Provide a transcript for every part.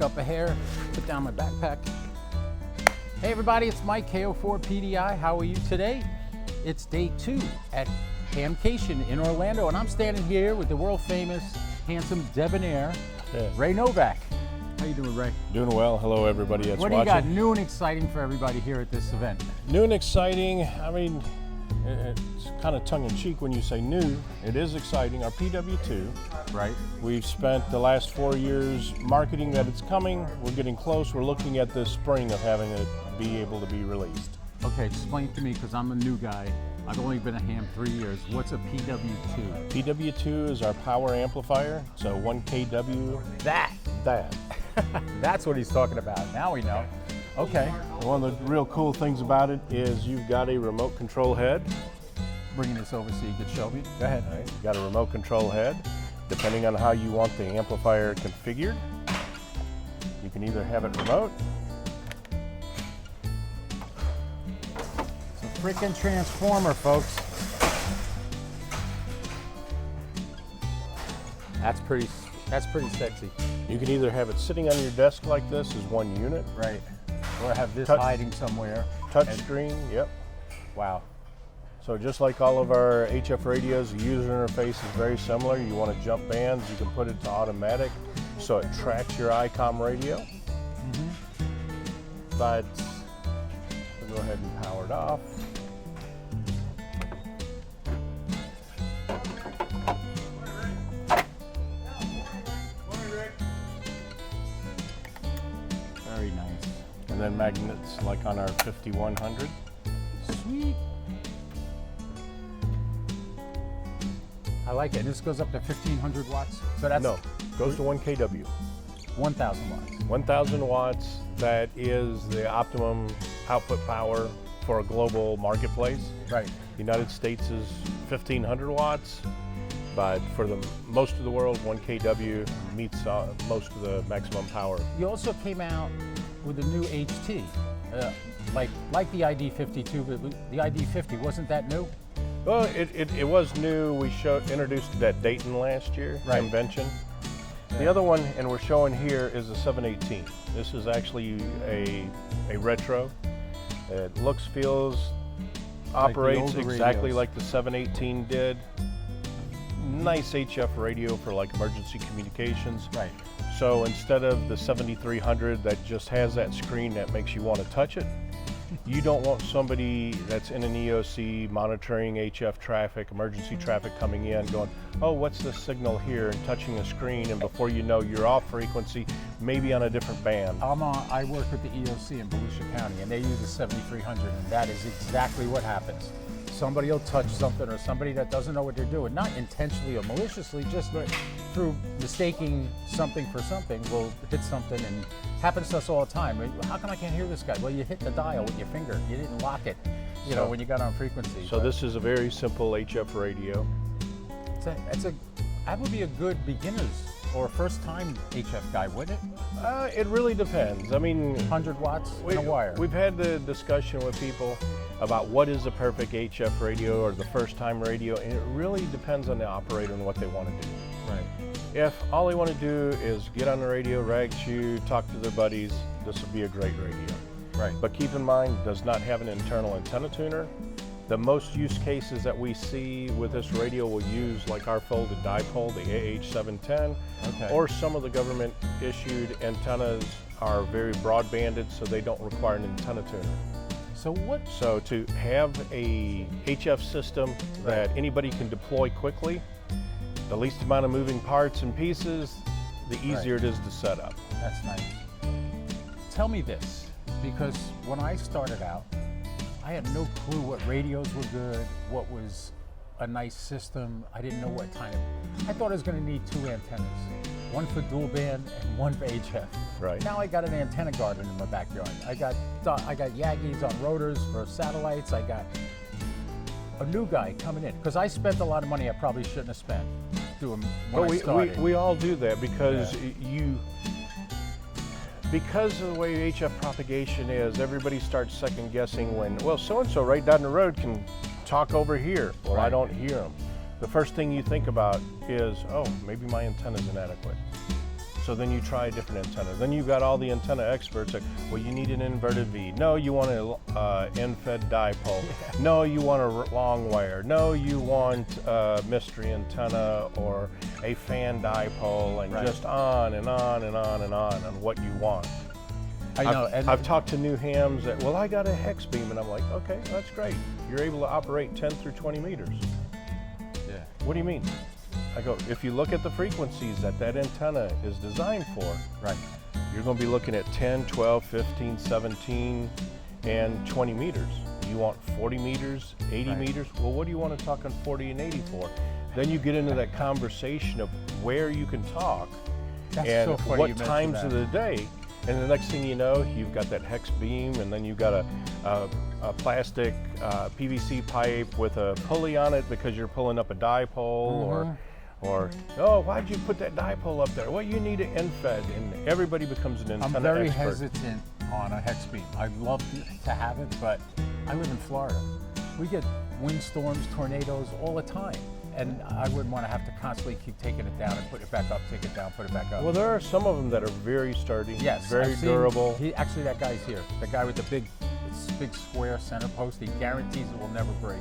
up a hair, put down my backpack. Hey everybody, it's Mike, KO4PDI. How are you today? It's day 2 at Hamcation in Orlando, and I'm standing here with the world famous, handsome, debonair, Ray Novack. How you doing, Ray? Doing well. Hello everybody that's watching. What do you got new and exciting for everybody here at this event? New and exciting, I mean, it's kind of tongue-in-cheek when you say new. It is exciting. Our PW2. Right. We've spent the last 4 years marketing that it's coming. We're getting close. We're looking at this spring of having it be able to be released. Okay, explain to me, because I'm a new guy. I've only been a ham 3 years. What's a PW2? PW2 is our power amplifier. So 1 kW. That. That's what he's talking about. Now we know. Okay. One of the real cool things about it is you've got a remote control head. Bringing this over so you can show me. Go ahead. All right. You've got a remote control head. Depending on how you want the amplifier configured, you can either have it remote. It's a freaking transformer, folks. That's pretty sexy. You can either have it sitting on your desk like this as one unit. Right. Or have this hiding somewhere. Touch screen, yep. Wow. So just like all of our HF radios, the user interface is very similar. You want to jump bands, you can put it to automatic, so it tracks your ICOM radio. But we'll go ahead and power it off. Very nice. And then magnets like on our 5100. Sweet. I like it. This goes up to 1,500 watts. So that's No, goes to 1 kW. 1,000 watts. 1,000 watts, that is the optimum output power for a global marketplace. Right. The United States is 1,500 watts, but for the most of the world, 1 kW meets most of the maximum power. You also came out with a new HT, like the ID52, but the ID50, wasn't that new? Well, it was new. We introduced it at Dayton last year, Right. convention. The other one, and we're showing here, is the 718. This is actually a retro. It looks, feels, operates exactly radios. like the 718 did. Nice HF radio for like emergency communications. Right. So instead of the 7300 that just has that screen that makes you want to touch it, you don't want somebody that's in an EOC monitoring HF traffic, emergency traffic coming in, going, oh, what's the signal here, and touching the screen, and before you know, you're off frequency, maybe on a different band. I work with the EOC in Volusia County, and they use the 7300, and that is exactly what happens. Somebody will touch something, or somebody that doesn't know what they're doing, not intentionally or maliciously, just through mistaking something for something, will hit something, and happens to us all the time. How come I can't hear this guy? Well, you hit the dial with your finger. You didn't lock it, you know, when you got on frequency. So this is a very simple HF radio. That would be a good beginner's or first-time HF guy, wouldn't it? It really depends. I mean, 100 watts and a wire. We've had the discussion with people about what is a perfect HF radio or the first-time radio, and it really depends on the operator and what they want to do. Right. If all they want to do is get on the radio, rag chew, talk to their buddies, this will be a great radio. Right. But keep in mind, it does not have an internal antenna tuner. The most use cases that we see with this radio will use like our folded dipole, the AH710, or some of the government issued antennas are very broadbanded, so they don't require an antenna tuner. So to have a HF system that anybody can deploy quickly, the least amount of moving parts and pieces, the easier it is to set up. That's nice. Tell me this, because when I started out, I had no clue what radios were good, what was a nice system. I didn't know what kind of, I thought I was going to need 2 antennas, one for dual band and one for HF. Right. Now I got an antenna garden in my backyard. I got Yagis on rotors for satellites. I got a new guy coming in, because I spent a lot of money I probably shouldn't have spent doing when I started. We all do that because because of the way HF propagation is, everybody starts second guessing when, well, so-and-so right down the road can talk over here. Well, I don't hear them. The first thing you think about is, oh, maybe my antenna's inadequate. So then you try a different antenna. Then you've got all the antenna experts like, well, you need an inverted V. No, you want an end-fed dipole. No, you want a long wire. No, you want a mystery antenna or a fan dipole, and just on and on and on and on what you want. I know. I've talked to new hams that, well, I got a hex beam, and I'm like, okay, that's great. You're able to operate 10 through 20 meters. Yeah. What do you mean? I go, if you look at the frequencies that antenna is designed for, you're going to be looking at 10, 12, 15, 17, and 20 meters. You want 40 meters, 80 meters? Well, what do you want to talk on 40 and 80 for? Then you get into that conversation of where you can talk and what times of the day. And the next thing you know, you've got that hex beam, and then you've got a plastic PVC pipe with a pulley on it because you're pulling up a dipole, or oh, why'd you put that dipole up there? Well, you need an end-fed, and everybody becomes an antenna I'm very expert. hesitant on a hex beam. I'd love to have it, but I live in Florida. We get windstorms, tornadoes all the time. And I wouldn't want to have to constantly keep taking it down and put it back up, take it down, put it back up. Well, there are some of them that are very sturdy, very I've seen, durable. Actually, that guy's here. The guy with the big square center post, he guarantees it will never break.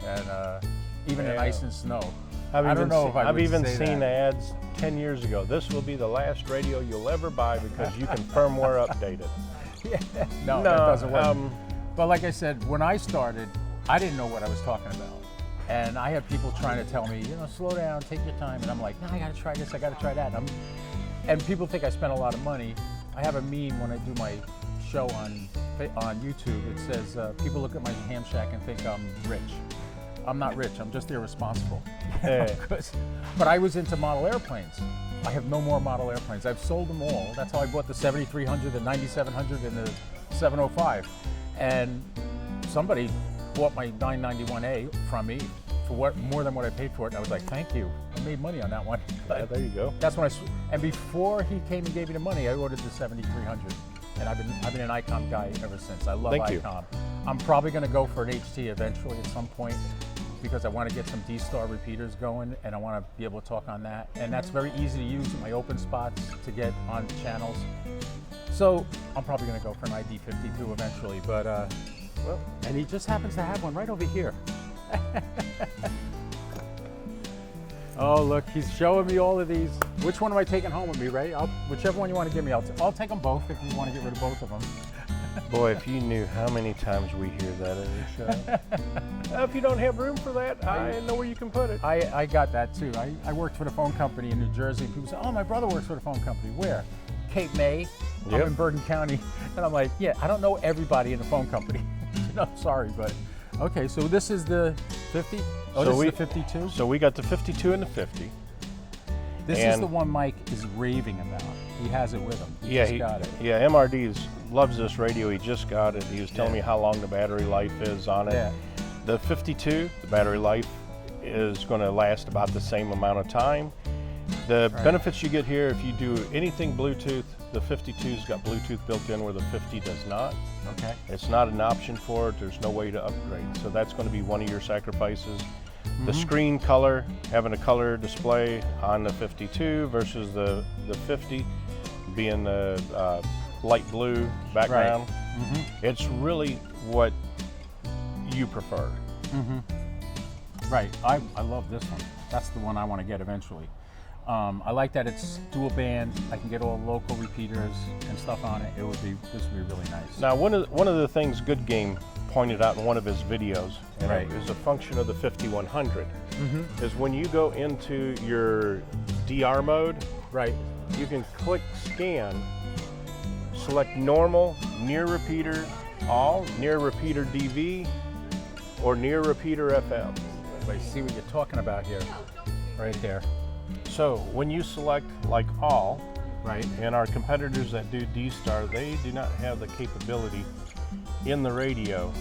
And even in ice and snow. I've even seen ads 10 years ago. This will be the last radio you'll ever buy because you can firmware update it. No, that doesn't work. But like I said, when I started, I didn't know what I was talking about. And I had people trying to tell me, slow down, take your time. And I'm like, no, I got to try this, I got to try that. And people think I spend a lot of money. I have a meme when I do my show on YouTube. It says, people look at my ham shack and think I'm rich. I'm not rich, I'm just irresponsible. But I was into model airplanes. I have no more model airplanes. I've sold them all. That's how I bought the 7300, the 9700, and the 705. And somebody bought my 991A from me for more than what I paid for it. And I was like, thank you. I made money on that one. Yeah, there you go. That's when and before he came and gave me the money, I ordered the 7300. And I've been an ICOM guy ever since. I love ICOM. I'm probably going to go for an HT eventually at some point because I want to get some D-Star repeaters going and I want to be able to talk on that. And that's very easy to use in my open spots to get on channels. So I'm probably going to go for an ID52 eventually, but well, and he just happens to have one right over here. Oh, look, he's showing me all of these. Which one am I taking home with me, Ray? Whichever one you want to give me, I'll take them both if you want to get rid of both of them. Boy, if you knew how many times we hear that in the show. If you don't have room for that, I know where you can put it. I got that too. I worked for the phone company in New Jersey. And people say, oh, my brother works for the phone company. Where? Cape May. I'm in Bergen County. And I'm like, yeah, I don't know everybody in the phone company. Sorry, but okay, so this is the 50? Oh, so this is the 52? So we got the 52 and the 50. This is the one Mike is raving about. He has it with him. He just got it. Yeah, MRD loves this radio. He just got it. He was telling me how long the battery life is on it. Yeah. The 52, the battery life is going to last about the same amount of time. The benefits you get here, if you do anything Bluetooth, the 52's got Bluetooth built in where the 50 does not. Okay. It's not an option for it. There's no way to upgrade. So that's going to be one of your sacrifices. The screen color, having a color display on the 52 versus the 50 being the light blue background. It's really what you prefer. Right. I love this one. That's the one I want to get eventually. I like that it's dual band. I can get all local repeaters and stuff on it. This would be really nice. Now, one of the things Good Game pointed out in one of his videos, and it is a function of the 5100, is when you go into your DR mode, you can click scan, select normal, near repeater, all, near repeater DV, or near repeater FM. I see what you're talking about here, right there. So when you select like all, and our competitors that do D-Star, they do not have the capability in the radio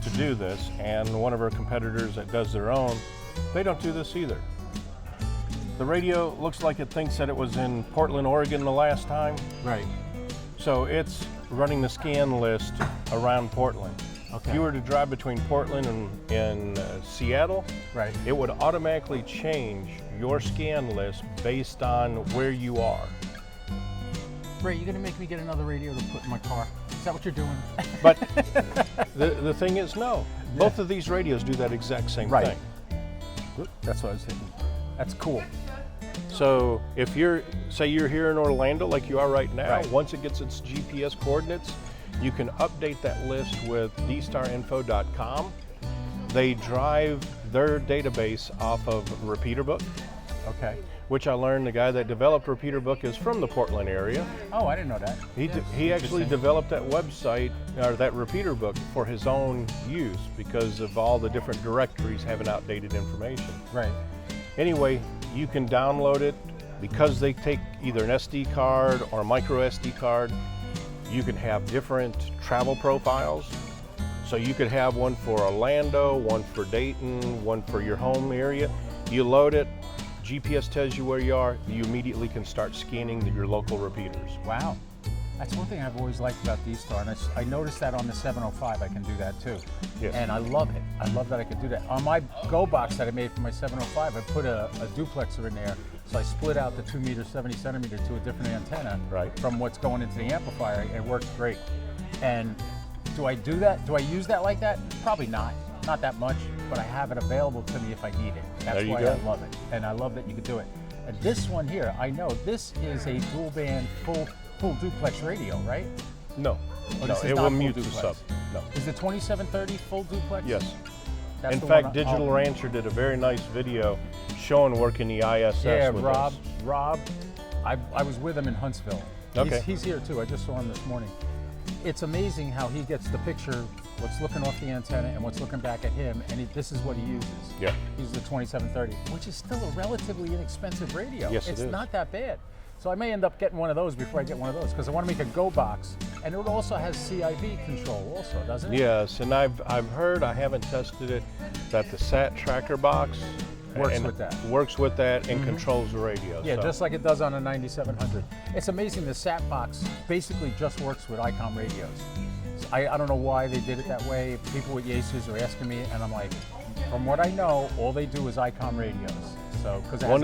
to do this, and one of our competitors that does their own, they don't do this either. The radio looks like it thinks that it was in Portland, Oregon the last time. So it's running the scan list around Portland. If you were to drive between Portland and Seattle, it would automatically change your scan list based on where you are. Ray, you gonna make me get another radio to put in my car? Is that what you're doing? But the thing is, no. Both of these radios do that exact same thing. That's what I was thinking. That's cool. So if say you're here in Orlando like you are right now, Right. once it gets its GPS coordinates, you can update that list with dstarinfo.com. They drive their database off of Repeater Book, Okay. which I learned the guy that developed Repeater Book is from the Portland area. Oh, I didn't know that. He actually developed that website, or that Repeater Book, for his own use because of all the different directories having outdated information. Right. Anyway, you can download it because they take either an SD card or a micro SD card. You can have different travel profiles. So you could have one for Orlando, one for Dayton, one for your home area. You load it, GPS tells you where you are, you immediately can start scanning your local repeaters. Wow. That's one thing I've always liked about D-Star, and I noticed that on the 705 I can do that too. Yes. And I love it. I love that I can do that. On my Go box that I made for my 705, I put a duplexer in there, so I split out the 2 meter, 70 centimeter to a different antenna from what's going into the amplifier, and it works great. And do I do that? Do I use that like that? Probably not. Not that much, but I have it available to me if I need it. That's why I love it. And I love that you can do it. And this one here, I know this is a dual band full duplex radio, right? No, Oh, no, this is it not will full mute the duplex. sub. No. Is the 2730 full duplex? Yes. That's In the fact, one Digital Rancher did a very nice video showing working the ISS Yeah, with Rob. us. Rob, I was with him in Huntsville. Okay. He's here too. I just saw him this morning. It's amazing how he gets the picture, what's looking off the antenna and what's looking back at him, and this is what he uses. Yeah. He uses the 2730, which is still a relatively inexpensive radio. Yes, it's it is. not that bad. So I may end up getting one of those before I get one of those, because I want to make a Go box, and it also has CIV control also, doesn't it? Yes, and I've heard, I haven't tested it, that the SAT tracker box Works with that. Works with that and controls the radio. Yeah, so. just like it does on a 9700. It's amazing, the SAT box basically just works with ICOM radios. So I don't know why they did it that way. People with Yaesus are asking me, and I'm like, from what I know, all they do is ICOM radios. So, because one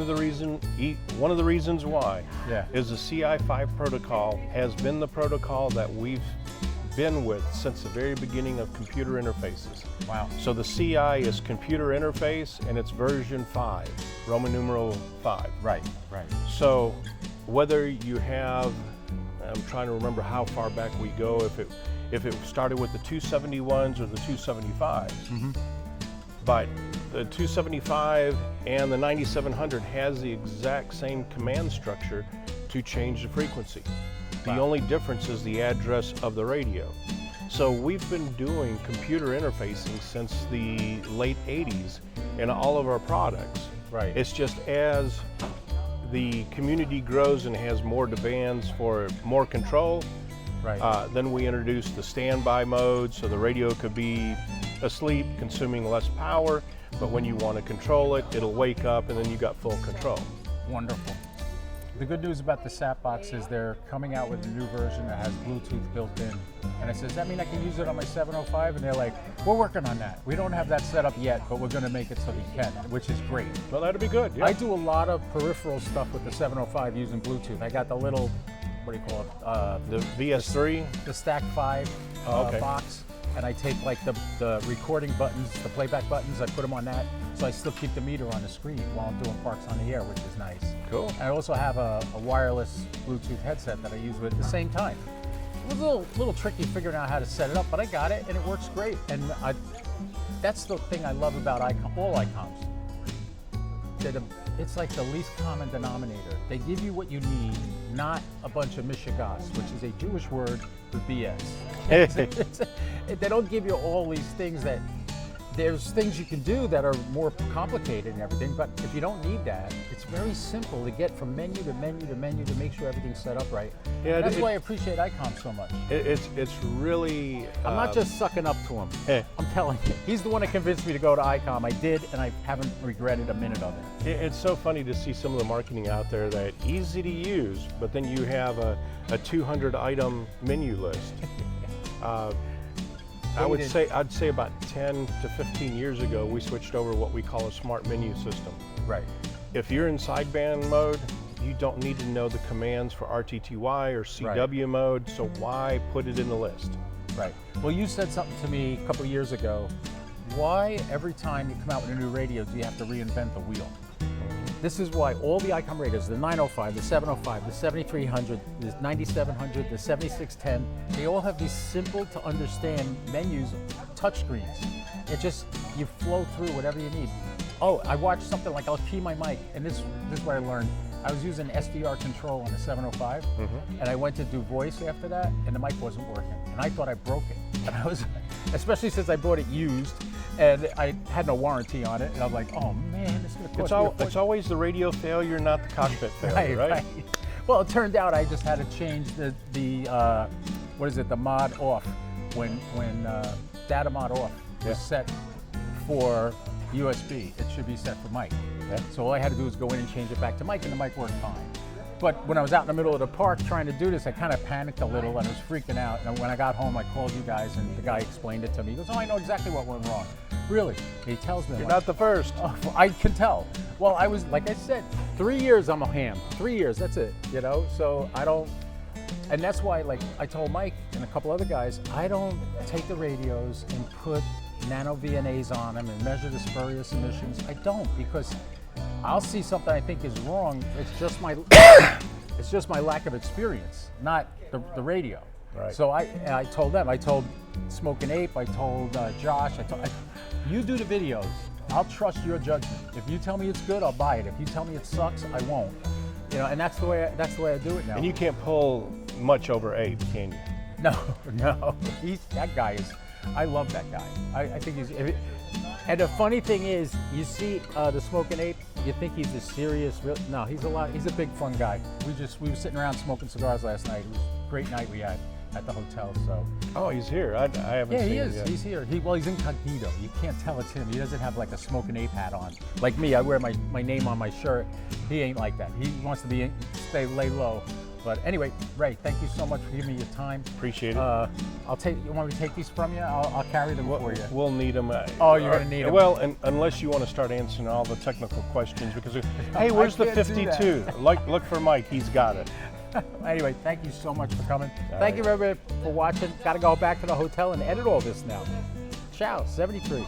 of the reasons why Yeah. is the CI5 protocol has been the protocol that we've been with since the very beginning of computer interfaces. Wow. So the CI is computer interface, and it's version 5, Roman numeral 5. Right. So whether you have, I'm trying to remember how far back we go, if it started with the 271s or the 275s, but the 275 and the 9700 has the exact same command structure to change the frequency. The only difference is the address of the radio. So we've been doing computer interfacing since the late 80s in all of our products. Right. It's just as the community grows and has more demands for more control, Right. then we introduced the standby mode, so the radio could be asleep, consuming less power, but when you want to control it, it'll wake up and then you got full control. Wonderful. The good news about the SAT box is they're coming out with a new version that has Bluetooth built in. And I said, does that mean I can use it on my 705? And they're like, we're working on that. We don't have that set up yet, but we're going to make it so we can, which is great. Well, that'd be good. Yeah. I do a lot of peripheral stuff with the 705 using Bluetooth. I got the little, what do you call it? The VS3. The Stack 5 Okay. box. And I take like the recording buttons, the playback buttons, I put them on that. So I still keep the meter on the screen while I'm doing Parks on the Air, which is nice. Cool. And I also have a wireless Bluetooth headset that I use with at the same time. It was a little tricky figuring out how to set it up, but I got it and it works great. And that's the thing I love about all ICOMs. It's like the least common denominator. They give you what you need, not a bunch of mishigas, which is a Jewish word for BS. They don't give you all these things that, there's things you can do that are more complicated and everything, but if you don't need that, it's very simple to get from menu to menu to menu to make sure everything's set up right. Yeah, That's why I appreciate ICOM so much. It's really. I'm not just sucking up to him. I'm telling you. He's the one that convinced me to go to ICOM. I did, and I haven't regretted a minute of it. It's so funny to see some of the marketing out there that easy to use, but then you have a 200 item menu list. I'd say about 10 to 15 years ago, we switched over what we call a smart menu system. Right. If you're in sideband mode, you don't need to know the commands for RTTY or CW mode, so why put it in the list? Right. Well, you said something to me a couple of years ago. Why every time you come out with a new radio do you have to reinvent the wheel? This is why all the ICOM radios, the 905, the 705, the 7300, the 9700, the 7610, they all have these simple to understand menus, touchscreens. It just, you flow through whatever you need. Oh, I watched something like, I'll key my mic, and this is what I learned. I was using SDR control on the 705, and I went to do voice after that, and the mic wasn't working. And I thought I broke it. And I was, especially since I bought it used, and I had no warranty on it, and I'm like, oh man, it's gonna cost me a fortune. It's always the radio failure, not the cockpit failure, right? Well, it turned out I just had to change the what is it, the mod off, when data mod off was set for USB. It should be set for mic. So all I had to do was go in and change it back to mic, and the mic worked fine. But when I was out in the middle of the park trying to do this, I kind of panicked a little and I was freaking out. And when I got home, I called you guys, and the guy explained it to me. He goes, oh, I know exactly what went wrong. Really? He tells me. You're not the first. Oh, I can tell. Well, I was, like I said, 3 years I'm a ham. 3 years, that's it, you know? So I don't, and that's why, like I told Mike and a couple other guys, I don't take the radios and put nano VNAs on them and measure the spurious emissions. I don't, because I'll see something I think is wrong. It's just my it's just my lack of experience, not the radio. Right. So I told them. I told Smoking Ape. I told Josh. You do the videos. I'll trust your judgment. If you tell me it's good, I'll buy it. If you tell me it sucks, I won't. You know, and that's the way I do it now. And you can't pull much over Ape, can you? No. That guy is. I love that guy. I think he's. And the funny thing is, you see the Smoking Ape, you think he's a serious, no, he's a big fun guy. We were sitting around smoking cigars last night. It was a great night we had at the hotel, so. Oh, he's here. I haven't seen him yet. He's here. He's incognito. You can't tell it's him. He doesn't have like a Smoking Ape hat on. Like me, I wear my name on my shirt. He ain't like that. He wants to lay low. But anyway, Ray, thank you so much for giving me your time. Appreciate it. You want me to take these from you? I'll carry them for you. We'll need them. Oh, you're going to need them. Well, unless you want to start answering all the technical questions, because hey, where's the 52? Look for Mike. He's got it. Anyway, thank you so much for coming. Thank you, everybody, for watching. Got to go back to the hotel and edit all this now. Ciao, 73.